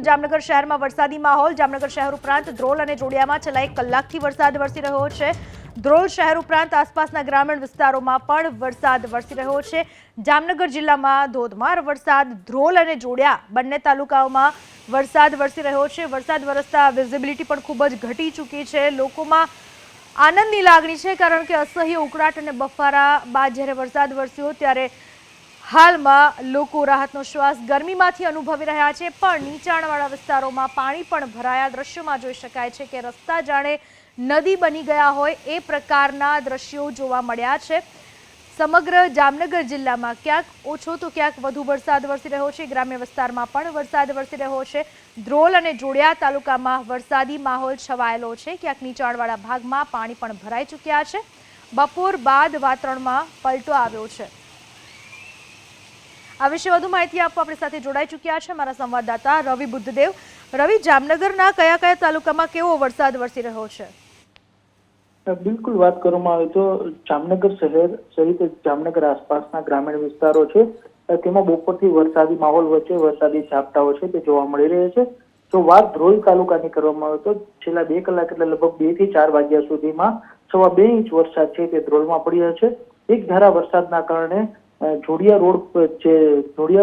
જામનગર શહેરમાં વરસાદી માહોલ। જામનગર શહેર ઉપરાંત ધ્રોલ અને જોડિયામાં છેલ્લા 1 કલાકથી વરસાદ વરસી રહ્યો છે। ધ્રોલ શહેર ઉપરાંત આસપાસના ગ્રામીણ વિસ્તારોમાં પણ વરસાદ વરસી રહ્યો છે। જામનગર જિલ્લામાં ધોધમાર વરસાદ ધ્રોલ અને જોડિયા બંને તાલુકાઓમાં વરસાદ વરસી રહ્યો છે। વરસાદ વરસતા વિઝિબિલિટી પણ ખૂબ જ ઘટી ચૂકી છે। લોકોમાં આનંદની લાગણી છે, કારણ કે અસહ્ય ઉકળાટ અને બફારા બાદ જ્યારે વરસાદ વરસ્યો ત્યારે હાલમાં લોકો રાહતનો શ્વાસ ગરમીમાંથી અનુભવી રહ્યા છે। પણ નીચાણવાળા વિસ્તારોમાં પાણી પણ ભરાયા। દ્રશ્યોમાં જોઈ શકાય છે કે રસ્તા જાણે નદી બની ગયા હોય એ પ્રકારના દ્રશ્યો જોવા મળ્યા છે। સમગ્ર જામનગર જિલ્લામાં ક્યાંક ઓછો તો ક્યાંક વધુ વરસાદ વરસી રહ્યો છે। ગ્રામ્ય વિસ્તારમાં પણ વરસાદ વરસી રહ્યો છે। ધ્રોલ અને જોડિયા તાલુકામાં વરસાદી માહોલ છવાયેલો છે। ક્યાંક નીચાણવાળા ભાગમાં પાણી પણ ભરાઈ ચૂક્યા છે। બપોર બાદ વાતાવરણમાં પલટો આવ્યો છે। આ વિશે વધુ માહિતી આપવા આપણી સાથે જોડાઈ ચૂક્યા છે અમારા સંવાદદાતા રવિ બુદ્ધદેવ। રવિ, જામનગરના કયા કયા તાલુકામાં કેવો વરસાદ વરસી રહ્યો છે? બિલકુલ, વાત કરવામાં આવે તો જામનગર શહેર સહિત જામનગર આસપાસના ગ્રામીણ વિસ્તારો છે તેમાં બપોરથી વરસાદી માહોલ વચ્ચે વરસાદી ઝાપટાઓ છે તે જોવા મળી રહ્યા છે। જો વાત ધ્રોલ તાલુકાની કરવામાં આવે તો છેલ્લા 2 કલાક એટલે લગભગ 2 થી 4 વાગ્યા સુધીમાં 2.25 ઇંચ વરસાદ છે તે ધ્રોલમાં પડ્યો છે। એક ધારા વરસાદના કારણે જોડિયા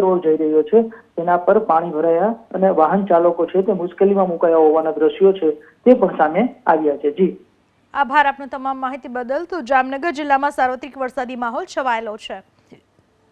રોડ જઈ રહ્યો છે તેના પર પાણી ભરાયા અને વાહન ચાલકો છે તે મુશ્કેલીમાં મુકાયા હોવાના દ્રશ્યો છે તે પણ સામે આવ્યા છે। જી, આભાર આપનો તમામ માહિતી બદલ। તો જામનગર જિલ્લામાં સાર્વત્રિક વરસાદી માહોલ છવાયેલો છે।